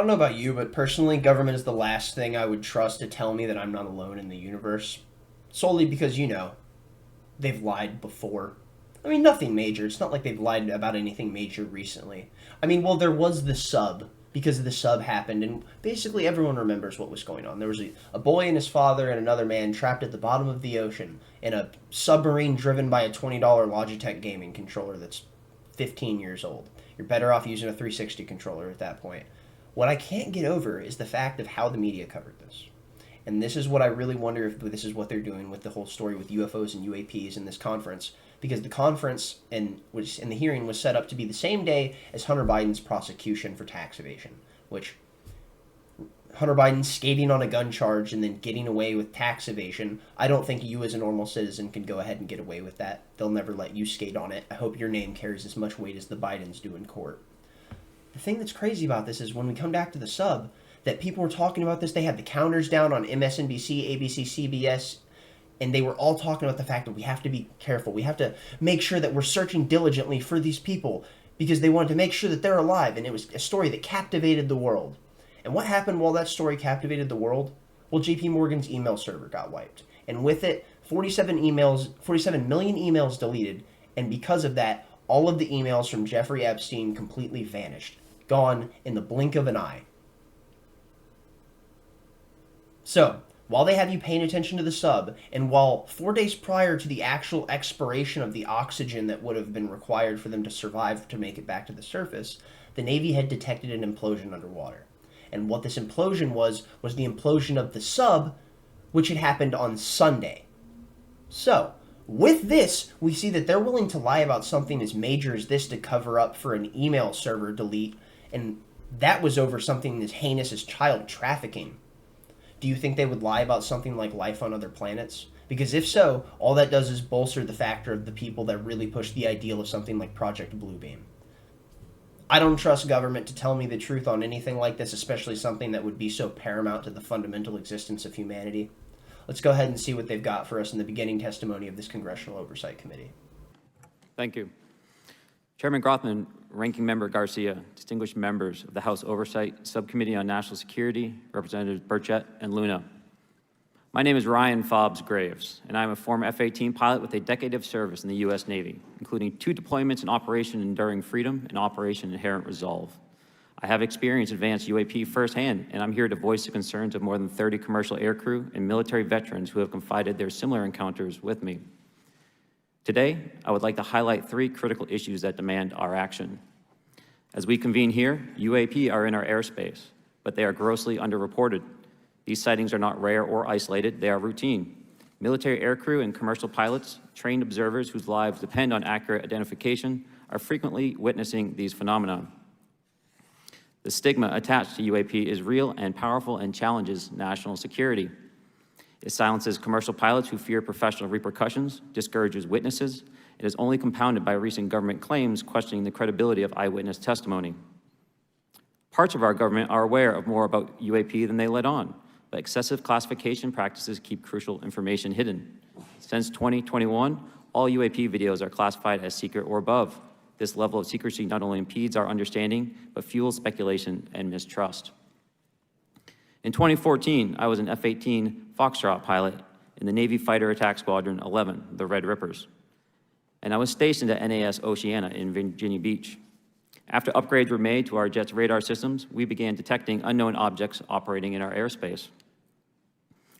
don't know about you, but personally, government is the last thing I would trust to tell me that I'm not alone in the universe. Solely because, they've lied before. I mean, nothing major. It's not like they've lied about anything major recently. I mean, well, there was the sub, because the sub happened, and basically everyone remembers what was going on. There was a boy and his father and another man trapped at the bottom of the ocean in a submarine driven by a $20 Logitech gaming controller that's 15 years old. You're better off using a 360 controller at that point. What I can't get over is the fact of how the media covered this. And this is what I really wonder if this is what they're doing with the whole story with UFOs and UAPs in this conference, because the conference and the hearing was set up to be the same day as Hunter Biden's prosecution for tax evasion, which Hunter Biden skating on a gun charge and then getting away with tax evasion. I don't think you as a normal citizen can go ahead and get away with that. They'll never let you skate on it. I hope your name carries as much weight as the Bidens do in court. The thing that's crazy about this is when we come back to the sub, that people were talking about this. They had the counters down on MSNBC, ABC, CBS, and they were all talking about the fact that we have to be careful. We have to make sure that we're searching diligently for these people because they wanted to make sure that they're alive, and it was a story that captivated the world. And what happened while that story captivated the world? Well, JP Morgan's email server got wiped, and with it, 47 million emails deleted, and because of that, all of the emails from Jeffrey Epstein completely vanished, gone in the blink of an eye. So, while they have you paying attention to the sub, and while 4 days prior to the actual expiration of the oxygen that would have been required for them to survive to make it back to the surface, the Navy had detected an implosion underwater. And what this implosion was the implosion of the sub, which had happened on Sunday. So, with this, we see that they're willing to lie about something as major as this to cover up for an email server delete, and that was over something as heinous as child trafficking. Do you think they would lie about something like life on other planets? Because if so, all that does is bolster the factor of the people that really push the ideal of something like Project Bluebeam. I don't trust government to tell me the truth on anything like this, especially something that would be so paramount to the fundamental existence of humanity. Let's go ahead and see what they've got for us in the beginning testimony of this Congressional Oversight Committee. Thank you. Chairman Grothman, Ranking Member Garcia, distinguished members of the House Oversight Subcommittee on National Security, Representatives Burchett and Luna. My name is Ryan Fobbs Graves, and I'm a former F-18 pilot with a decade of service in the U.S. Navy, including 2 deployments in Operation Enduring Freedom and Operation Inherent Resolve. I have experienced advanced UAP firsthand, and I'm here to voice the concerns of more than 30 commercial aircrew and military veterans who have confided their similar encounters with me. Today, I would like to highlight 3 critical issues that demand our action. As we convene here, UAP are in our airspace, but they are grossly underreported. These sightings are not rare or isolated, they are routine. Military aircrew and commercial pilots, trained observers whose lives depend on accurate identification, are frequently witnessing these phenomena. The stigma attached to UAP is real and powerful and challenges national security. It silences commercial pilots who fear professional repercussions, discourages witnesses, and is only compounded by recent government claims questioning the credibility of eyewitness testimony. Parts of our government are aware of more about UAP than they let on, but excessive classification practices keep crucial information hidden. Since 2021, all UAP videos are classified as secret or above. This level of secrecy not only impedes our understanding, but fuels speculation and mistrust. In 2014, I was an F-18 Foxtrot pilot in the Navy Fighter Attack Squadron 11, the Red Rippers, and I was stationed at NAS Oceana in Virginia Beach. After upgrades were made to our jet's radar systems, we began detecting unknown objects operating in our airspace.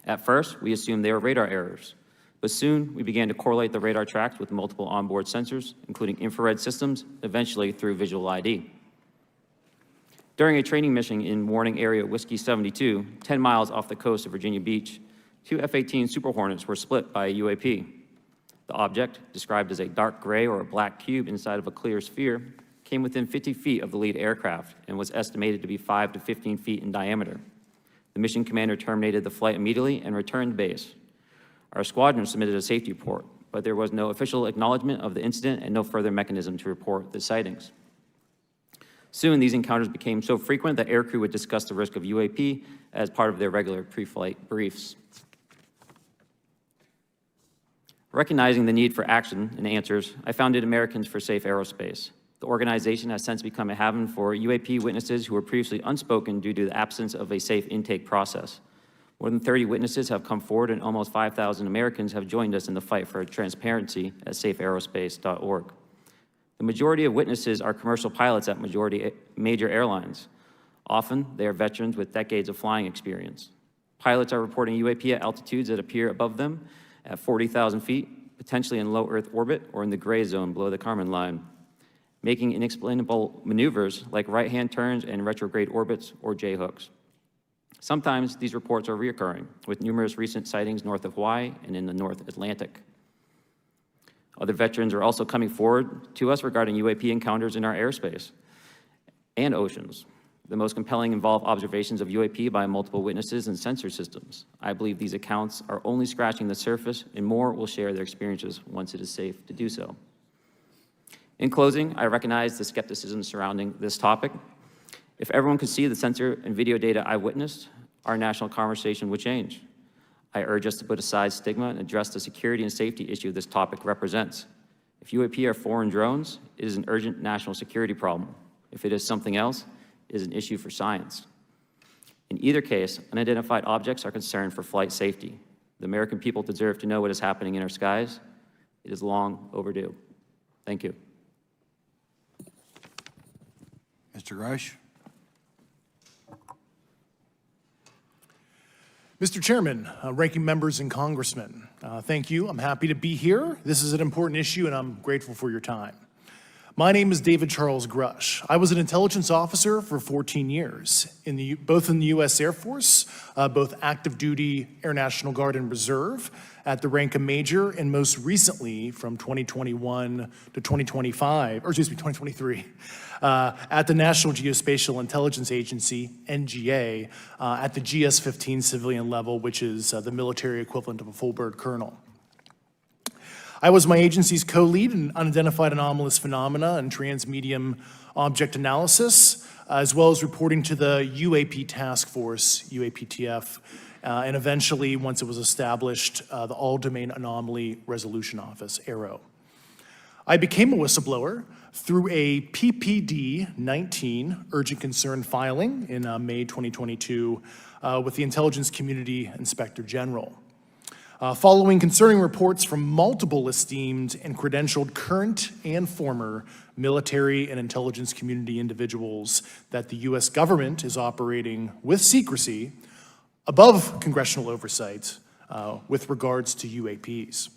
At first, we assumed they were radar errors, but soon we began to correlate the radar tracks with multiple onboard sensors, including infrared systems, eventually through visual ID. During a training mission in Warning Area Whiskey 72, 10 miles off the coast of Virginia Beach, 2 F-18 Super Hornets were split by a UAP. The object, described as a dark gray or a black cube inside of a clear sphere, came within 50 feet of the lead aircraft and was estimated to be 5 to 15 feet in diameter. The mission commander terminated the flight immediately and returned to base. Our squadron submitted a safety report, but there was no official acknowledgement of the incident and no further mechanism to report the sightings. Soon, these encounters became so frequent that aircrew would discuss the risk of UAP as part of their regular pre-flight briefs. Recognizing the need for action and answers, I founded Americans for Safe Aerospace. The organization has since become a haven for UAP witnesses who were previously unspoken due to the absence of a safe intake process. More than 30 witnesses have come forward, and almost 5,000 Americans have joined us in the fight for transparency at safeaerospace.org. The majority of witnesses are commercial pilots at major airlines. Often, they are veterans with decades of flying experience. Pilots are reporting UAP at altitudes that appear above them at 40,000 feet, potentially in low Earth orbit or in the gray zone below the Kármán line, making inexplainable maneuvers like right-hand turns and retrograde orbits or J-hooks. Sometimes these reports are reoccurring, with numerous recent sightings north of Hawaii and in the North Atlantic. Other veterans are also coming forward to us regarding UAP encounters in our airspace and oceans. The most compelling involve observations of UAP by multiple witnesses and sensor systems. I believe these accounts are only scratching the surface, and more will share their experiences once it is safe to do so. In closing, I recognize the skepticism surrounding this topic. If everyone could see the sensor and video data I witnessed, our national conversation would change. I urge us to put aside stigma and address the security and safety issue this topic represents. If UAP are foreign drones, it is an urgent national security problem. If it is something else, it is an issue for science. In either case, unidentified objects are concerned for flight safety. The American people deserve to know what is happening in our skies. It is long overdue. Thank you. Mr. Grush. Mr. Chairman, ranking members and congressmen, thank you. I'm happy to be here. This is an important issue, and I'm grateful for your time. My name is David Charles Grush. I was an intelligence officer for 14 years, both in the U.S. Air Force, both active duty, Air National Guard, and Reserve, at the rank of major, and most recently from 2021 to 2023, at the National Geospatial Intelligence Agency, NGA, at the GS-15 civilian level, which is the military equivalent of a full bird colonel. I was my agency's co-lead in unidentified anomalous phenomena and transmedium object analysis, as well as reporting to the UAP task force, UAPTF, and eventually, once it was established, the All-Domain Anomaly Resolution Office, AARO. I became a whistleblower through a PPD-19 urgent concern filing in May 2022 with the Intelligence Community Inspector General. Following concerning reports from multiple esteemed and credentialed current and former military and intelligence community individuals that the U.S. government is operating with secrecy above congressional oversight with regards to UAPs.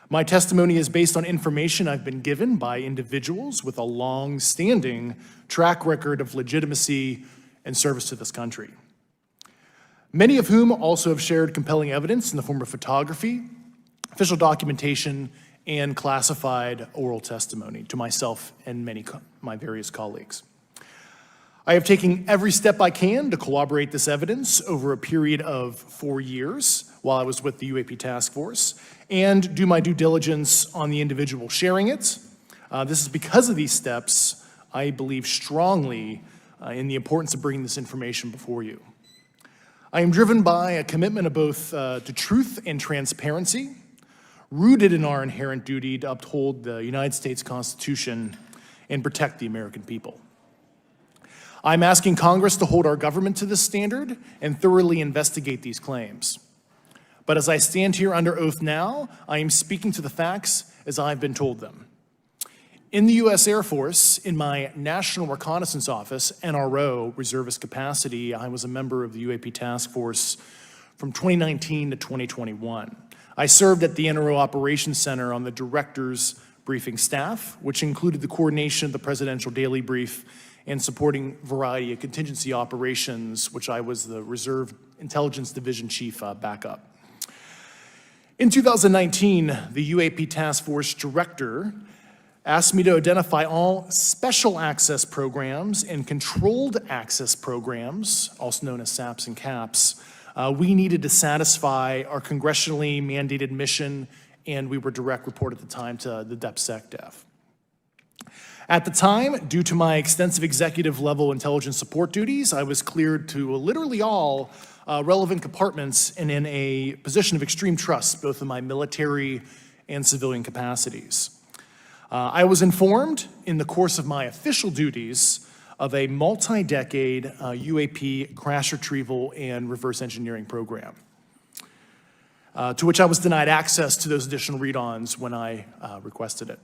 My testimony is based on information I've been given by individuals with a long-standing track record of legitimacy and service to this country, many of whom also have shared compelling evidence in the form of photography, official documentation, and classified oral testimony to myself and my various colleagues. I have taken every step I can to corroborate this evidence over a period of 4 years while I was with the UAP Task Force and do my due diligence on the individual sharing it. This is because of these steps, I believe strongly in the importance of bringing this information before you. I am driven by a commitment of both to truth and transparency, rooted in our inherent duty to uphold the United States Constitution and protect the American people. I'm asking Congress to hold our government to this standard and thoroughly investigate these claims. But as I stand here under oath now, I am speaking to the facts as I've been told them. In the U.S. Air Force, in my National Reconnaissance Office, NRO, reservist capacity, I was a member of the UAP Task Force from 2019 to 2021. I served at the NRO Operations Center on the Director's Briefing staff, which included the coordination of the Presidential Daily Brief and supporting variety of contingency operations, which I was the Reserve Intelligence Division Chief backup. In 2019, the UAP Task Force Director asked me to identify all special access programs and controlled access programs, also known as SAPs and CAPs, we needed to satisfy our congressionally mandated mission, and we were direct report at the time to the DepSecDef. At the time, due to my extensive executive level intelligence support duties, I was cleared to literally all relevant compartments and in a position of extreme trust, both in my military and civilian capacities. I was informed in the course of my official duties of a multi-decade UAP crash retrieval and reverse engineering program, to which I was denied access to those additional read-ons when I requested it.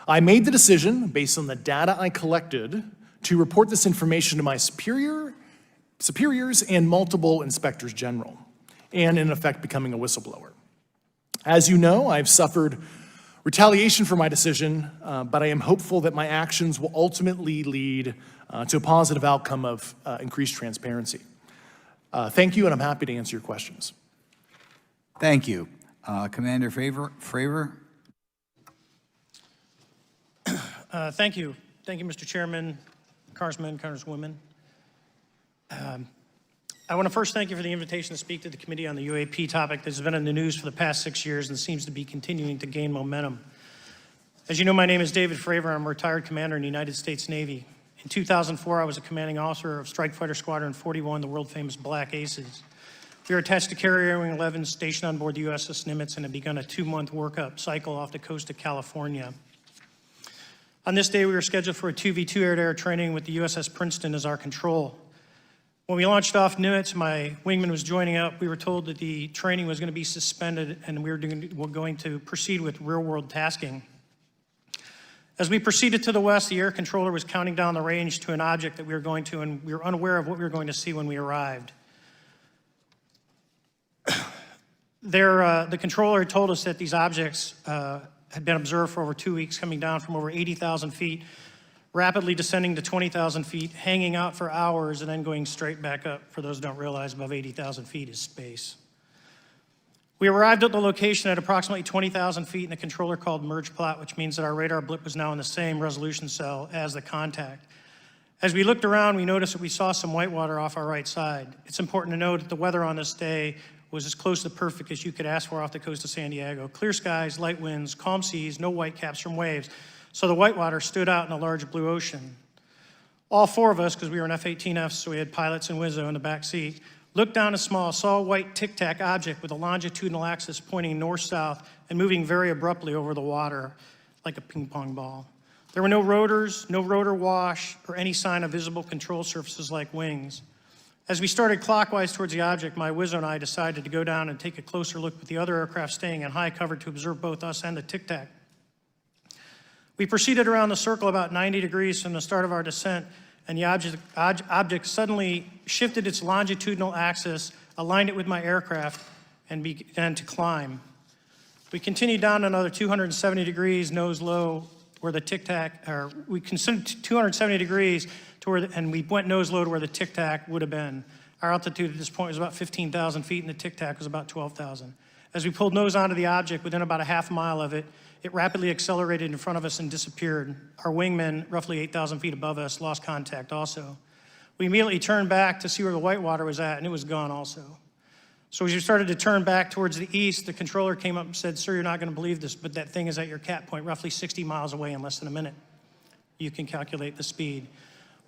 I made the decision, based on the data I collected, to report this information to my superiors and multiple inspectors general, and in effect becoming a whistleblower. As you know, I've suffered retaliation for my decision, but I am hopeful that my actions will ultimately lead to a positive outcome of increased transparency. Thank you, and I'm happy to answer your questions. Thank you. Commander Fravor? Thank you. Thank you, Mr. Chairman, Congressmen, Congresswomen. I want to first thank you for the invitation to speak to the committee on the UAP topic that's been in the news for the past 6 years and seems to be continuing to gain momentum. As you know, my name is David Fravor. I'm a retired commander in the United States Navy. In 2004, I was a commanding officer of Strike Fighter Squadron 41, the world-famous Black Aces. We were attached to Carrier Wing 11, stationed on board the USS Nimitz, and had begun a 2-month workup cycle off the coast of California. On this day, we were scheduled for a 2v2 air-to-air training with the USS Princeton as our control. When we launched off Nimitz, my wingman was joining up. We were told that the training was going to be suspended and we were going to proceed with real-world tasking. As we proceeded to the west, the air controller was counting down the range to an object that we were going to, and we were unaware of what we were going to see when we arrived. The controller had told us that these objects had been observed for over 2 weeks, coming down from over 80,000 feet, rapidly descending to 20,000 feet, hanging out for hours, and then going straight back up. For those who don't realize, above 80,000 feet is space. We arrived at the location at approximately 20,000 feet, and the controller called merge plot, which means that our radar blip was now in the same resolution cell as the contact. As we looked around, we noticed that we saw some whitewater off our right side. It's important to note that the weather on this day was as close to perfect as you could ask for off the coast of San Diego. Clear skies, light winds, calm seas, no whitecaps from waves. So the whitewater stood out in a large blue ocean. All 4 of us, because we were in F-18Fs, so we had pilots and Wizzo in the back seat, looked down and saw a white tic-tac object with a longitudinal axis pointing north-south and moving very abruptly over the water like a ping-pong ball. There were no rotors, no rotor wash, or any sign of visible control surfaces like wings. As we started clockwise towards the object, my Wizzo and I decided to go down and take a closer look with the other aircraft staying in high cover to observe both us and the tic-tac. We proceeded around the circle about 90 degrees from the start of our descent, and the object suddenly shifted its longitudinal axis, aligned it with my aircraft, and began to climb. We continued down another 270 degrees, nose low, where the tic-tac, or we considered 270 degrees to where, and we went nose low to where the tic-tac would have been. Our altitude at this point was about 15,000 feet, and the tic-tac was about 12,000. As we pulled nose onto the object, within about a half mile of it, it rapidly accelerated in front of us and disappeared. Our wingman, roughly 8,000 feet above us, lost contact also. We immediately turned back to see where the whitewater was at, and it was gone also. So as we started to turn back towards the east, the controller came up and said, "Sir, you're not going to believe this, but that thing is at your cap point, roughly 60 miles away in less than a minute. You can calculate the speed."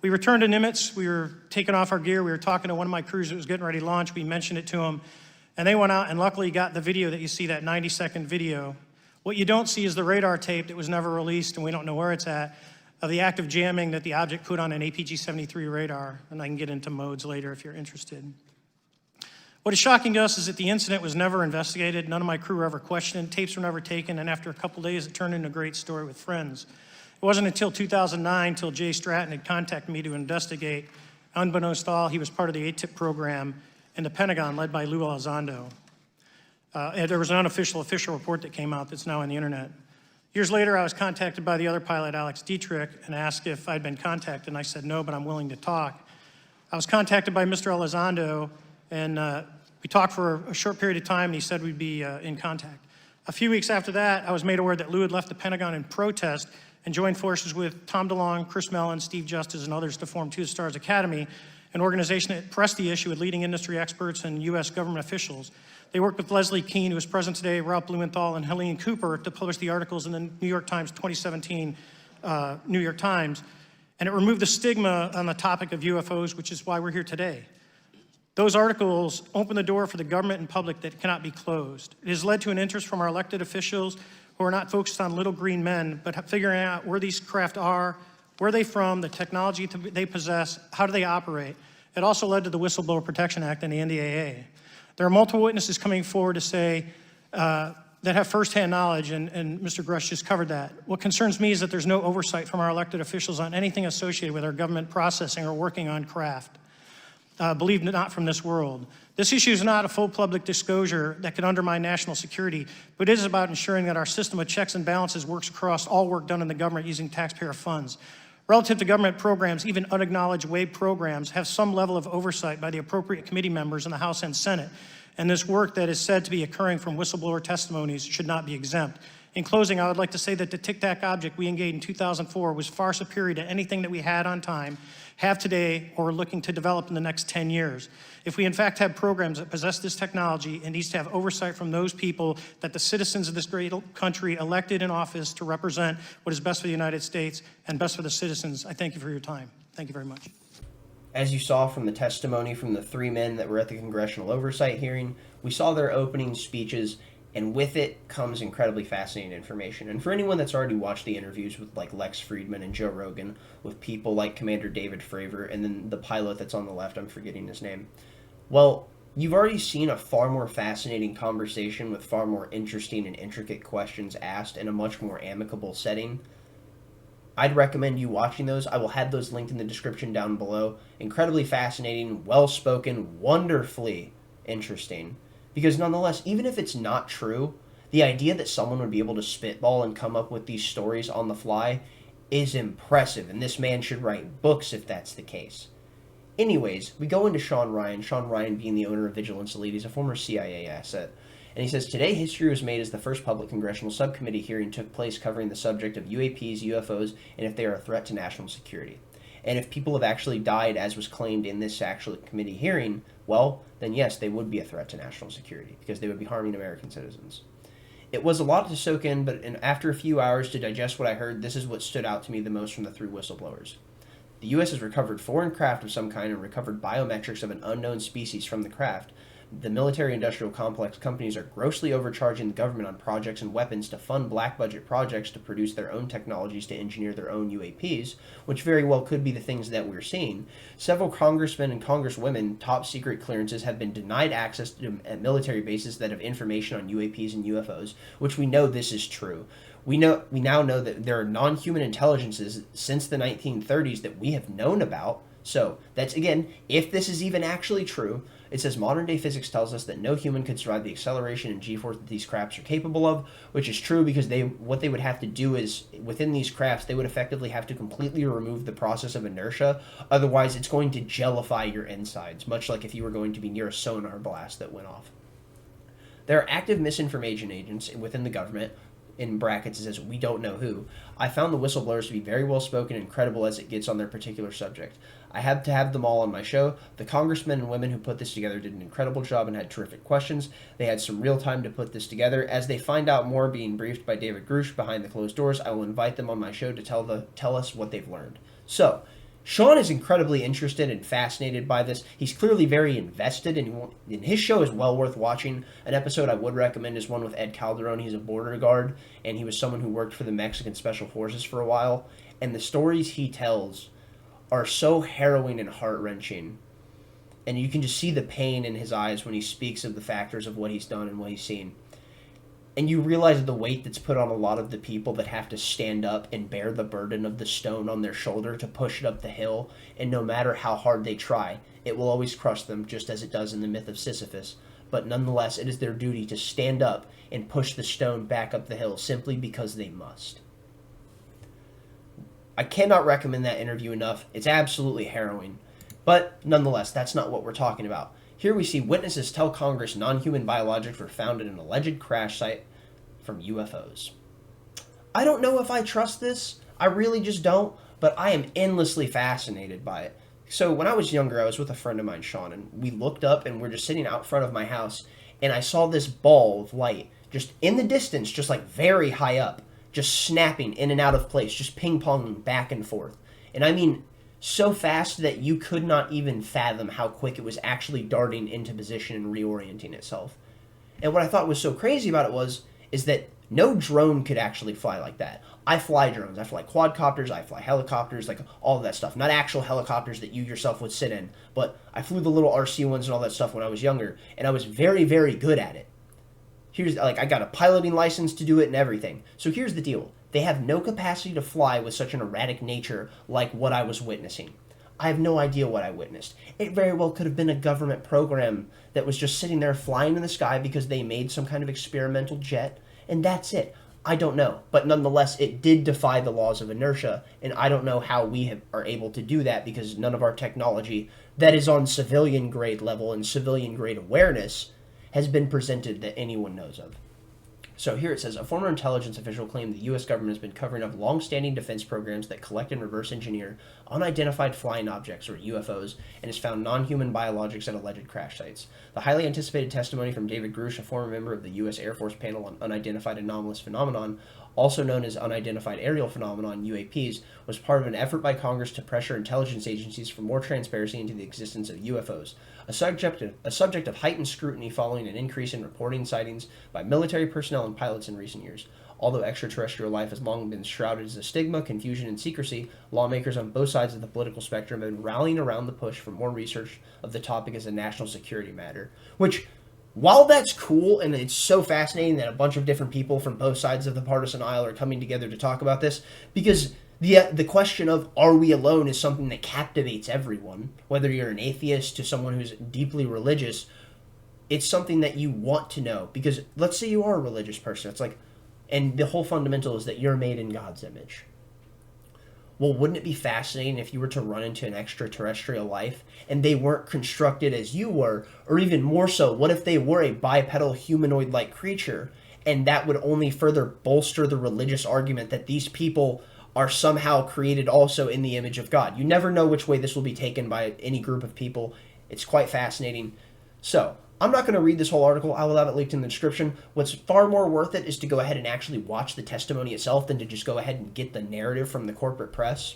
We returned to Nimitz. We were taking off our gear. We were talking to one of my crews that was getting ready to launch. We mentioned it to them, and they went out and luckily got the video that you see, that 90-second video. What you don't see is the radar tape that was never released, and we don't know where it's at, of the active jamming that the object put on an APG-73 radar, and I can get into modes later if you're interested. What is shocking to us is that the incident was never investigated. None of my crew were ever questioned. Tapes were never taken, and after a couple days, it turned into a great story with friends. It wasn't until 2009 till Jay Stratton had contacted me to investigate. Unbeknownst to all, he was part of the ATIP program in the Pentagon led by Lou Elizondo. There was an unofficial official report that came out that's now on the internet. Years later, I was contacted by the other pilot, Alex Dietrich, and asked if I'd been contacted, and I said no, but I'm willing to talk. I was contacted by Mr. Elizondo, and we talked for a short period of time, and he said we'd be in contact. A few weeks after that, I was made aware that Lou had left the Pentagon in protest and joined forces with Tom DeLonge, Chris Mellon, Steve Justice, and others to form Two Stars Academy, an organization that pressed the issue with leading industry experts and U.S. government officials. They worked with Leslie Keane, who is present today, Ralph Blumenthal, and Helene Cooper to publish the articles in the New York Times 2017 New York Times, and it removed the stigma on the topic of UFOs, which is why we're here today. Those articles open the door for the government and public that cannot be closed. It has led to an interest from our elected officials who are not focused on little green men, but figuring out where these craft are, where they're from, the technology they possess, how do they operate. It also led to the Whistleblower Protection Act and the NDAA. There are multiple witnesses coming forward to say that have firsthand knowledge, and Mr. Grush just covered that. What concerns me is that there's no oversight from our elected officials on anything associated with our government processing or working on craft. Believe it not from this world. This issue is not a full public disclosure that could undermine national security, but it is about ensuring that our system of checks and balances works across all work done in the government using taxpayer funds. Relative to government programs, even unacknowledged WAVE programs have some level of oversight by the appropriate committee members in the House and Senate, and this work that is said to be occurring from whistleblower testimonies should not be exempt. In closing, I would like to say that the Tic Tac object we engaged in 2004 was far superior to anything that we had on time, have today, or are looking to develop in the next 10 years. If we in fact have programs that possess this technology, it needs to have oversight from those people that the citizens of this great country elected in office to represent what is best for the United States and best for the citizens. I thank you for your time. Thank you very much. As you saw from the testimony from the three men that were at the Congressional Oversight hearing, we saw their opening speeches, and with it comes incredibly fascinating information. And for anyone that's already watched the interviews with like Lex Friedman and Joe Rogan, with people like Commander David Fravor, and then the pilot that's on the left, I'm forgetting his name. Well, you've already seen a far more fascinating conversation with far more interesting and intricate questions asked in a much more amicable setting. I'd recommend you watching those. I will have those linked in the description down below. Incredibly fascinating, well-spoken, wonderfully interesting. Because nonetheless, even if it's not true, the idea that someone would be able to spitball and come up with these stories on the fly is impressive, and this man should write books if that's the case. Anyways, we go into Sean Ryan being the owner of Vigilance Elite. He's a former CIA asset. And he says, today history was made as the first public congressional subcommittee hearing took place covering the subject of UAPs, UFOs, and if they are a threat to national security. And if people have actually died, as was claimed in this actual committee hearing, well, then yes, they would be a threat to national security, because they would be harming American citizens. It was a lot to soak in, but after a few hours to digest what I heard, this is what stood out to me the most from the three whistleblowers. The U.S. has recovered foreign craft of some kind and recovered biometrics of an unknown species from the craft. The military-industrial complex companies are grossly overcharging the government on projects and weapons to fund black-budget projects to produce their own technologies to engineer their own UAPs, which very well could be the things that we're seeing. Several congressmen and congresswomen top-secret clearances have been denied access to military bases that have information on UAPs and UFOs, which we know this is true. We now know that there are non-human intelligences since the 1930s that we have known about. So that's, again, if this is even actually true, it says modern day physics tells us that no human could survive the acceleration and g-force that these crafts are capable of, which is true because what they would have to do is, within these crafts, they would effectively have to completely remove the process of inertia. Otherwise, it's going to jellify your insides, much like if you were going to be near a sonar blast that went off. There are active misinformation agents within the government. In brackets, it says, we don't know who. I found the whistleblowers to be very well spoken and credible as it gets on their particular subject. I had to have them all on my show. The congressmen and women who put this together did an incredible job and had terrific questions. They had some real time to put this together. As they find out more being briefed by David Grush behind the closed doors, I will invite them on my show to tell us what they've learned. So, Sean is incredibly interested and fascinated by this. He's clearly very invested, and his show is well worth watching. An episode I would recommend is one with Ed Calderon. He's a border guard, and he was someone who worked for the Mexican Special Forces for a while. And the stories he tells are so harrowing and heart-wrenching. And you can just see the pain in his eyes when he speaks of the factors of what he's done and what he's seen. And you realize the weight that's put on a lot of the people that have to stand up and bear the burden of the stone on their shoulder to push it up the hill, and no matter how hard they try, it will always crush them, just as it does in the myth of Sisyphus. But nonetheless, it is their duty to stand up and push the stone back up the hill simply because they must. I cannot recommend that interview enough. It's absolutely harrowing. But nonetheless, that's not what we're talking about. Here we see witnesses tell Congress non-human biologics were found at an alleged crash site from UFOs. I don't know if I trust this. I really just don't, but I am endlessly fascinated by it. So when I was younger, I was with a friend of mine, Sean, and we looked up and we're just sitting out front of my house, and I saw this ball of light just in the distance, just like very high up, just snapping in and out of place, just ping-ponging back and forth. And I mean, so fast that you could not even fathom how quick it was actually darting into position and reorienting itself. And what I thought was so crazy about it is that No drone could actually fly like that. I fly drones. I fly quadcopters. I fly helicopters, like all of that stuff. Not actual helicopters that you yourself would sit in, but I flew the little RC ones and all that stuff when I was younger, and I was very, very good at it. I got a piloting license to do it and everything. So here's the deal. They have no capacity to fly with such an erratic nature like what I was witnessing. I have no idea what I witnessed. It very well could have been a government program that was just sitting there flying in the sky because they made some kind of experimental jet, and that's it. I don't know. But nonetheless, it did defy the laws of inertia, and I don't know how we are able to do that because none of our technology that is on civilian grade level and civilian grade awareness has been presented that anyone knows of. So here it says, a former intelligence official claimed the U.S. government has been covering up long-standing defense programs that collect and reverse engineer unidentified flying objects, or UFOs, and has found non-human biologics at alleged crash sites. The highly anticipated testimony from David Grush, a former member of the U.S. Air Force panel on unidentified anomalous phenomenon, also known as unidentified aerial phenomenon, UAPs, was part of an effort by Congress to pressure intelligence agencies for more transparency into the existence of UFOs, a subject of heightened scrutiny following an increase in reporting sightings by military personnel and pilots in recent years. Although extraterrestrial life has long been shrouded as a stigma, confusion, and secrecy, lawmakers on both sides of the political spectrum have been rallying around the push for more research of the topic as a national security matter. Which, while that's cool and it's so fascinating that a bunch of different people from both sides of the partisan aisle are coming together to talk about this, because the question of are we alone is something that captivates everyone, whether you're an atheist to someone who's deeply religious. It's something that you want to know, because let's say you are a religious person. It's like, and the whole fundamental is that you're made in God's image. Well, wouldn't it be fascinating if you were to run into an extraterrestrial life and they weren't constructed as you were, or even more so, what if they were a bipedal humanoid-like creature, and that would only further bolster the religious argument that these people are somehow created also in the image of God. You never know which way this will be taken by any group of people. It's quite fascinating. So, I'm not going to read this whole article. I will have it linked in the description. What's far more worth it is to go ahead and actually watch the testimony itself than to just go ahead and get the narrative from the corporate press.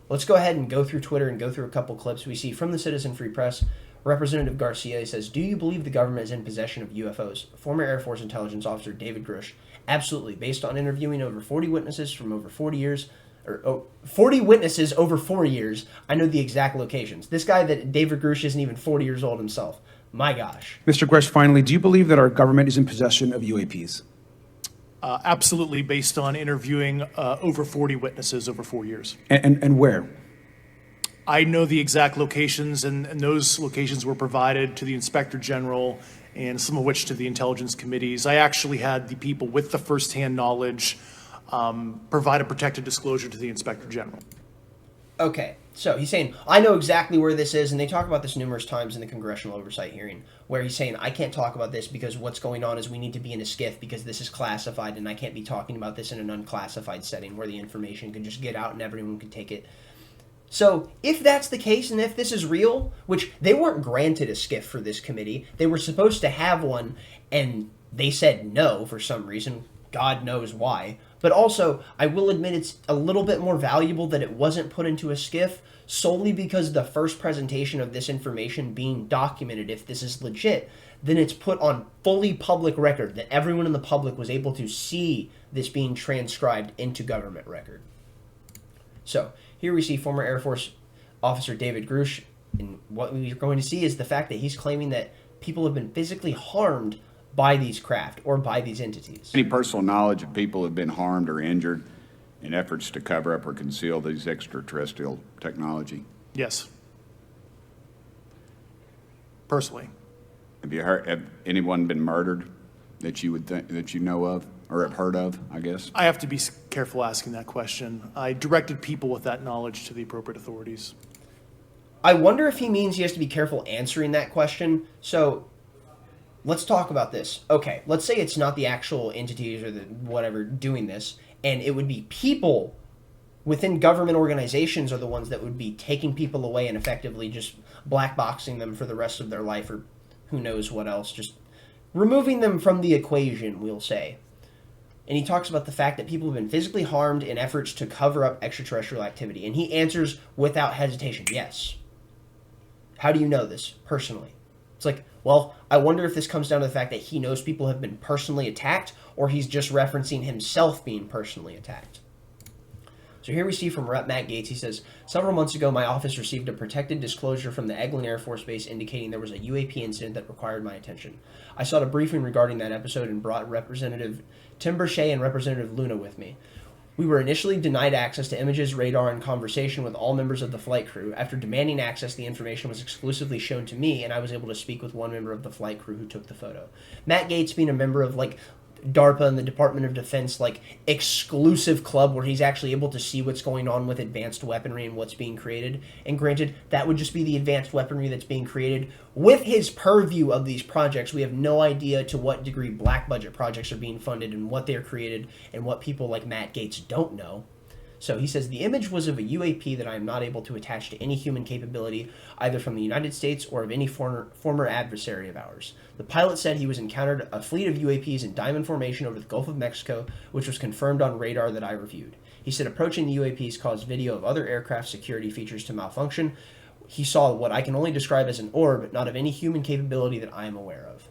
Let's go ahead and go through Twitter and go through a couple clips. We see from the Citizen Free Press, Representative Garcia says, "Do you believe the government is in possession of UFOs?" Former Air Force intelligence officer David Grush, "Absolutely. Based on interviewing over 40 witnesses from over 40 years, 40 witnesses over 4 years, I know the exact locations." This guy, that David Grush, isn't even 40 years old himself. My gosh. Mr. Grush, finally, do you believe that our government is in possession of UAPs? Absolutely, based on interviewing over 40 witnesses over 4 years. And where? I know the exact locations, and those locations were provided to the Inspector General, and some of which to the intelligence committees. I actually had the people with the firsthand knowledge provide a protected disclosure to the Inspector General. Okay, so he's saying, I know exactly where this is, and they talk about this numerous times in the Congressional Oversight hearing, where he's saying, I can't talk about this because what's going on is we need to be in a skiff because this is classified, and I can't be talking about this in an unclassified setting where the information can just get out and everyone can take it. So, if that's the case, and if this is real, which they weren't granted a skiff for this committee, they were supposed to have one, and they said no for some reason, God knows why. But also, I will admit it's a little bit more valuable that it wasn't put into a skiff, solely because the first presentation of this information being documented, if this is legit, then it's put on fully public record, that everyone in the public was able to see this being transcribed into government record. So, here we see former Air Force officer David Grush, and what we're going to see is the fact that he's claiming that people have been physically harmed by these craft or by these entities. Any personal knowledge of people who have been harmed or injured in efforts to cover up or conceal these extraterrestrial technology? Yes. Personally. Have anyone been murdered that you would think, that you know of or have heard of, I guess? I have to be careful asking that question. I directed people with that knowledge to the appropriate authorities. I wonder if he means he has to be careful answering that question. So, let's talk about this. Okay, let's say it's not the actual entities or the whatever doing this, and it would be people within government organizations are the ones that would be taking people away and effectively just black boxing them for the rest of their life, or who knows what else, just removing them from the equation, we'll say. And he talks about the fact that people have been physically harmed in efforts to cover up extraterrestrial activity, and he answers without hesitation, yes. How do you know this? Personally. It's like, well, I wonder if this comes down to the fact that he knows people have been personally attacked, or he's just referencing himself being personally attacked. So here we see from Rep. Matt Gaetz, he says, several months ago, my office received a protected disclosure from the Eglin Air Force Base indicating there was a UAP incident that required my attention. I sought a briefing regarding that episode and brought Representative Tim Burchett and Representative Luna with me. We were initially denied access to images, radar, and conversation with all members of the flight crew. After demanding access, the information was exclusively shown to me, and I was able to speak with one member of the flight crew who took the photo. Matt Gaetz, being a member of, DARPA and the Department of Defense, exclusive club where he's actually able to see what's going on with advanced weaponry and what's being created. And granted, that would just be the advanced weaponry that's being created. With his purview of these projects, we have no idea to what degree black budget projects are being funded and what they're created and what people like Matt Gaetz don't know. So he says, the image was of a UAP that I am not able to attach to any human capability, either from the United States or of any former adversary of ours. The pilot said he was encountered a fleet of UAPs in diamond formation over the Gulf of Mexico, which was confirmed on radar that I reviewed. He said approaching the UAPs caused video of other aircraft security features to malfunction. He saw what I can only describe as an orb, not of any human capability that I am aware of.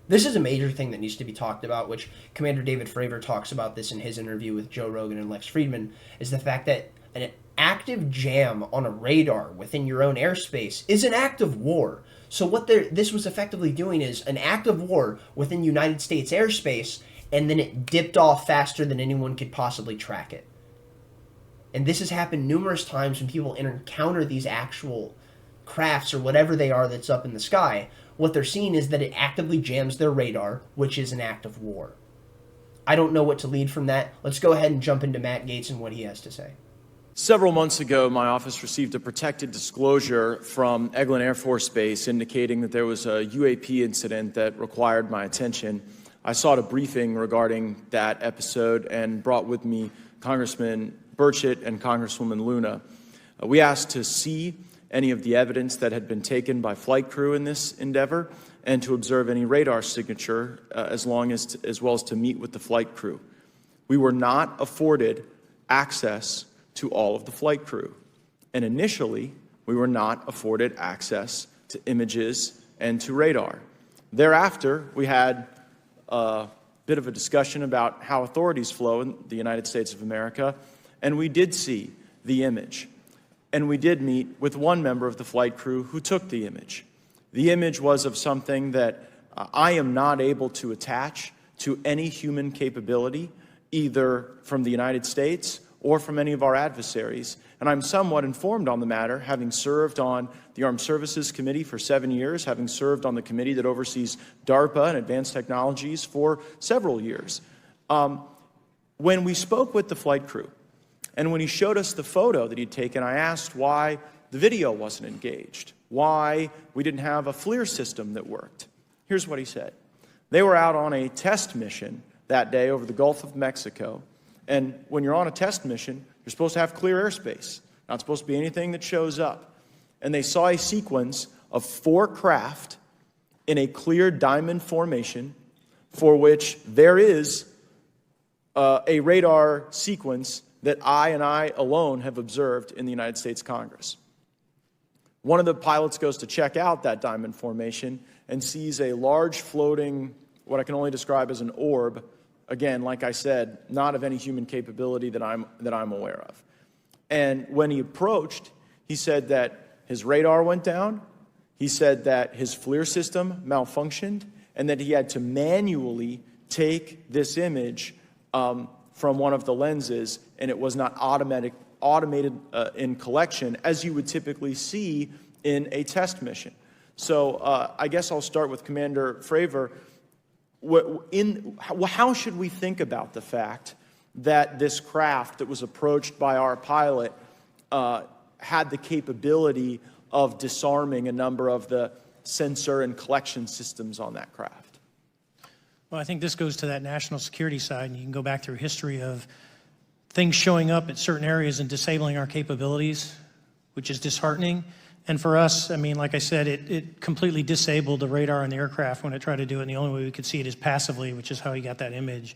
This is a major thing that needs to be talked about, which Commander David Fravor talks about this in his interview with Joe Rogan and Lex Friedman, is the fact that an active jam on a radar within your own airspace is an act of war. So what this was effectively doing is an act of war within United States airspace, and then it dipped off faster than anyone could possibly track it. And this has happened numerous times when people encounter these actual crafts or whatever they are that's up in the sky. What they're seeing is that it actively jams their radar, which is an act of war. I don't know what to lead from that. Let's go ahead and jump into Matt Gaetz and what he has to say. Several months ago, my office received a protected disclosure from Eglin Air Force Base indicating that there was a UAP incident that required my attention. I sought a briefing regarding that episode and brought with me Congressman Burchett and Congresswoman Luna. We asked to see any of the evidence that had been taken by flight crew in this endeavor and to observe any radar signature as well as to meet with the flight crew. We were not afforded access to all of the flight crew. And initially, we were not afforded access to images and to radar. Thereafter, we had a bit of a discussion about how authorities flow in the United States of America, and we did see the image. And we did meet with one member of the flight crew who took the image. The image was of something that I am not able to attach to any human capability, either from the United States or from any of our adversaries. And I'm somewhat informed on the matter, having served on the Armed Services Committee for 7 years, having served on the committee that oversees DARPA and advanced technologies for several years. When we spoke with the flight crew, and when he showed us the photo that he'd taken, I asked why the video wasn't engaged, why we didn't have a FLIR system that worked. Here's what he said. They were out on a test mission that day over the Gulf of Mexico. And when you're on a test mission, you're supposed to have clear airspace. Not supposed to be anything that shows up. And they saw a sequence of 4 craft in a clear diamond formation for which there is a radar sequence that I alone have observed in the United States Congress. One of the pilots goes to check out that diamond formation and sees a large floating, what I can only describe as an orb. Again, like I said, not of any human capability that I'm aware of. And when he approached, he said that his radar went down, he said that his FLIR system malfunctioned, and that he had to manually take this image from one of the lenses, and it was not automated in collection, as you would typically see in a test mission. So I guess I'll start with Commander Fravor. How should we think about the fact that this craft that was approached by our pilot had the capability of disarming a number of the sensor and collection systems on that craft? Well, I think this goes to that national security side, and you can go back through history of things showing up at certain areas and disabling our capabilities, which is disheartening. And for us, I mean, like I said, it completely disabled the radar on the aircraft when it tried to do it, and the only way we could see it is passively, which is how he got that image.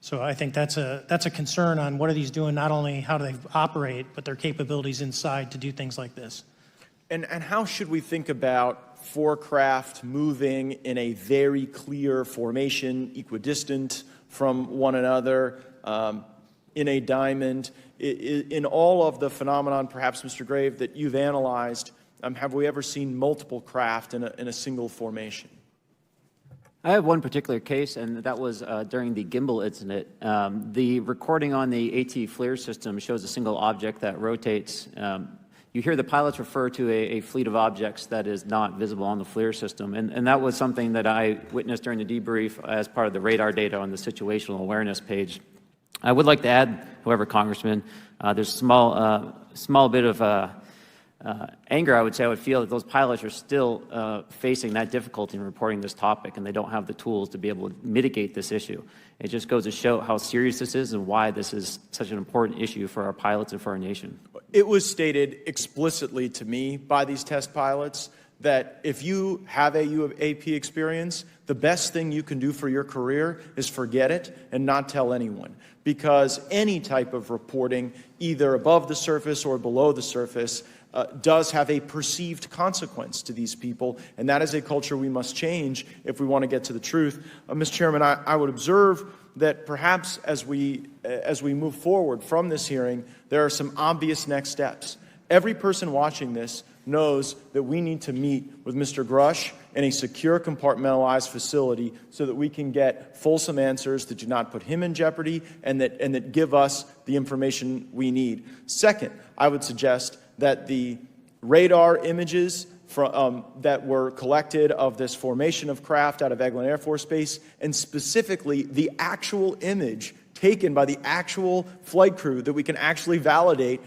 So I think that's a concern on what are these doing, not only how do they operate, but their capabilities inside to do things like this. And how should we think about four craft moving in a very clear formation, equidistant from one another, in a diamond? In all of the phenomenon, perhaps, Mr. Grave, that you've analyzed, have we ever seen multiple craft in a single formation? I have one particular case, and that was during the gimbal incident. The recording on the AT FLIR system shows a single object that rotates. You hear the pilots refer to a fleet of objects that is not visible on the FLIR system, and that was something that I witnessed during the debrief as part of the radar data on the situational awareness page. I would like to add, however, Congressman, there's a small bit of anger, I would say. I would feel that those pilots are still facing that difficulty in reporting this topic, and they don't have the tools to be able to mitigate this issue. It just goes to show how serious this is and why this is such an important issue for our pilots and for our nation. It was stated explicitly to me by these test pilots that if you have a UAP experience, the best thing you can do for your career is forget it and not tell anyone. Because any type of reporting, either above the surface or below the surface, does have a perceived consequence to these people, and that is a culture we must change if we want to get to the truth. Mr. Chairman, I would observe that perhaps as we move forward from this hearing, there are some obvious next steps. Every person watching this knows that we need to meet with Mr. Grush in a secure, compartmentalized facility so that we can get fulsome answers that do not put him in jeopardy and that give us the information we need. Second, I would suggest that the radar images that were collected of this formation of craft out of Eglin Air Force Base, and specifically the actual image taken by the actual flight crew that we can actually validate,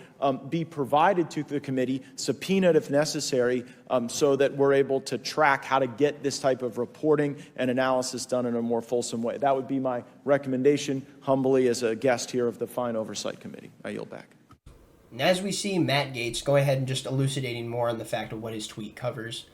be provided to the committee, subpoenaed if necessary, so that we're able to track how to get this type of reporting and analysis done in a more fulsome way. That would be my recommendation, humbly, as a guest here of the Fine Oversight Committee. I yield back. And as we see Matt Gaetz go ahead and just elucidating more on the fact of what his tweet covers,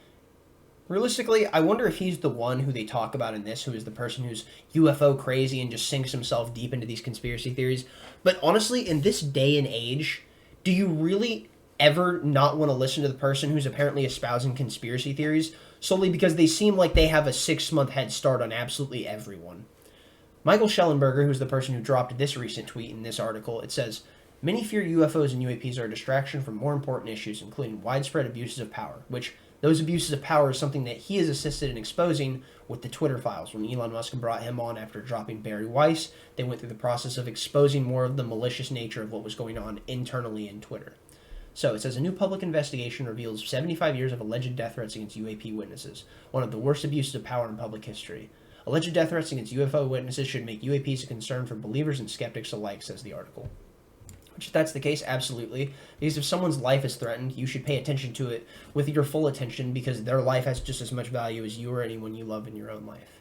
realistically, I wonder if he's the one who they talk about in this, who is the person who's UFO crazy and just sinks himself deep into these conspiracy theories. But honestly, in this day and age, do you really ever not want to listen to the person who's apparently espousing conspiracy theories solely because they seem like they have a 6-month head start on absolutely everyone? Michael Schellenberger, who's the person who dropped this recent tweet in this article, it says, "Many fear UFOs and UAPs are a distraction from more important issues, including widespread abuses of power," which those abuses of power is something that he has assisted in exposing with the Twitter files. When Elon Musk brought him on after dropping Barry Weiss, they went through the process of exposing more of the malicious nature of what was going on internally in Twitter. So it says, a new public investigation reveals 75 years of alleged death threats against UAP witnesses, one of the worst abuses of power in public history. Alleged death threats against UFO witnesses should make UAPs a concern for believers and skeptics alike, says the article. Which, if that's the case, absolutely. Because if someone's life is threatened, you should pay attention to it with your full attention, because their life has just as much value as you or anyone you love in your own life.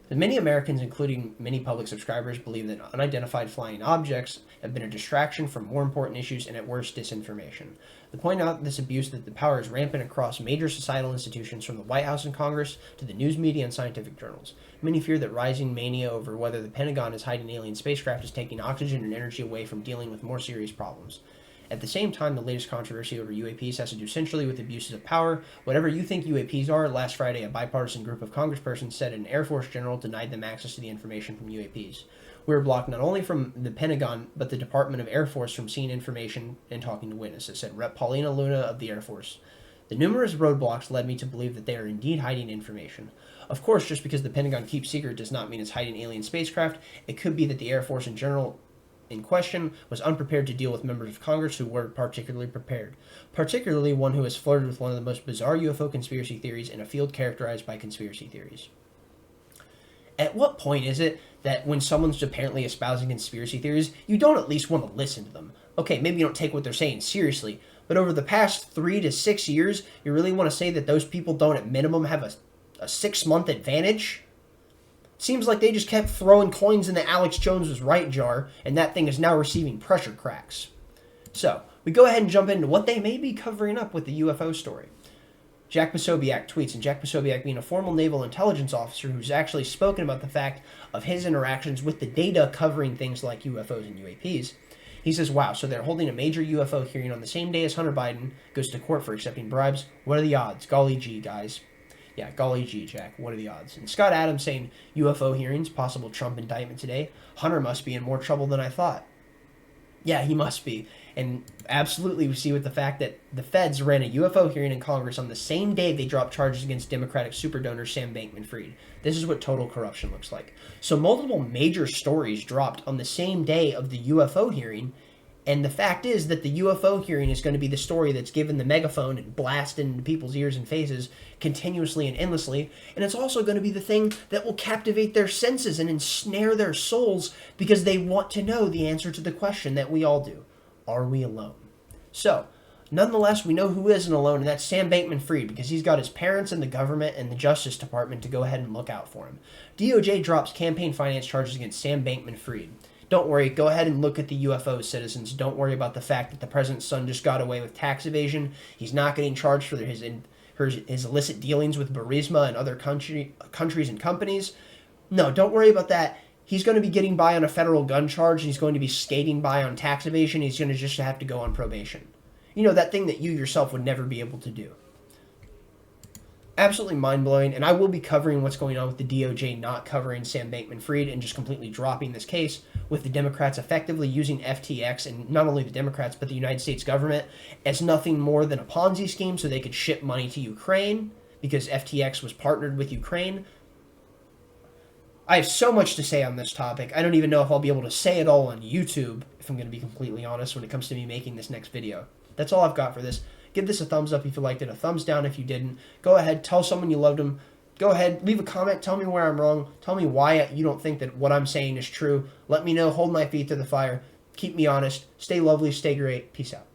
But many Americans, including many public subscribers, believe that unidentified flying objects have been a distraction from more important issues and, at worst, disinformation. They point out this abuse that the power is rampant across major societal institutions, from the White House and Congress to the news media and scientific journals. Many fear that rising mania over whether the Pentagon is hiding alien spacecraft is taking oxygen and energy away from dealing with more serious problems. At the same time, the latest controversy over UAPs has to do essentially with abuses of power. Whatever you think UAPs are, last Friday a bipartisan group of congresspersons said an Air Force general denied them access to the information from UAPs. We were blocked not only from the Pentagon, but the Department of Air Force from seeing information and talking to witnesses, said Rep. Paulina Luna of the Air Force. The numerous roadblocks led me to believe that they are indeed hiding information. Of course, just because the Pentagon keeps secret does not mean it's hiding alien spacecraft. It could be that the Air Force in general in question was unprepared to deal with members of Congress who were particularly prepared, particularly one who has flirted with one of the most bizarre UFO conspiracy theories in a field characterized by conspiracy theories. At what point is it that when someone's apparently espousing conspiracy theories, you don't at least want to listen to them? Okay, maybe you don't take what they're saying seriously, but over the past 3 to 6 years, you really want to say that those people don't at minimum have a 6-month advantage? Seems like they just kept throwing coins in the Alex Jones was right jar, and that thing is now receiving pressure cracks. So, we go ahead and jump into what they may be covering up with the UFO story. Jack Posobiec tweets, and Jack Posobiec being a former naval intelligence officer who's actually spoken about the fact of his interactions with the data covering things like UFOs and UAPs, He says, wow, so they're holding a major UFO hearing on the same day as Hunter Biden goes to court for accepting bribes. What are the odds? Golly gee, guys. Yeah, golly gee, Jack. What are the odds? And Scott Adams saying UFO hearings, possible Trump indictment today. Hunter must be in more trouble than I thought. Yeah, he must be. And absolutely, we see with the fact that the feds ran a UFO hearing in Congress on the same day they dropped charges against Democratic super donor Sam Bankman-Fried. This is what total corruption looks like. So multiple major stories dropped on the same day of the UFO hearing, and the fact is that the UFO hearing is going to be the story that's given the megaphone and blasted into people's ears and faces continuously and endlessly. And it's also going to be the thing that will captivate their senses and ensnare their souls because they want to know the answer to the question that we all do. Are we alone? So, nonetheless, we know who isn't alone, and that's Sam Bankman-Fried, because he's got his parents and the government and the Justice Department to go ahead and look out for him. DOJ drops campaign finance charges against Sam Bankman-Fried. Don't worry, go ahead and look at the UFOs, citizens. Don't worry about the fact that the president's son just got away with tax evasion. He's not getting charged for his illicit dealings with Burisma and other countries and companies. No, don't worry about that. He's going to be getting by on a federal gun charge. He's going to be skating by on tax evasion. He's going to just have to go on probation. You know, that thing that you yourself would never be able to do. Absolutely mind-blowing, and I will be covering what's going on with the DOJ not covering Sam Bankman-Fried and just completely dropping this case, with the Democrats effectively using FTX, and not only the Democrats, but the United States government, as nothing more than a Ponzi scheme so they could ship money to Ukraine, because FTX was partnered with Ukraine. I have so much to say on this topic. I don't even know if I'll be able to say it all on YouTube, if I'm going to be completely honest, when it comes to me making this next video. That's all I've got for this. Give this a thumbs up if you liked it, a thumbs down if you didn't. Go ahead, tell someone you loved them. Go ahead, leave a comment, tell me where I'm wrong. Tell me why you don't think that what I'm saying is true. Let me know, hold my feet to the fire. Keep me honest. Stay lovely, stay great. Peace out.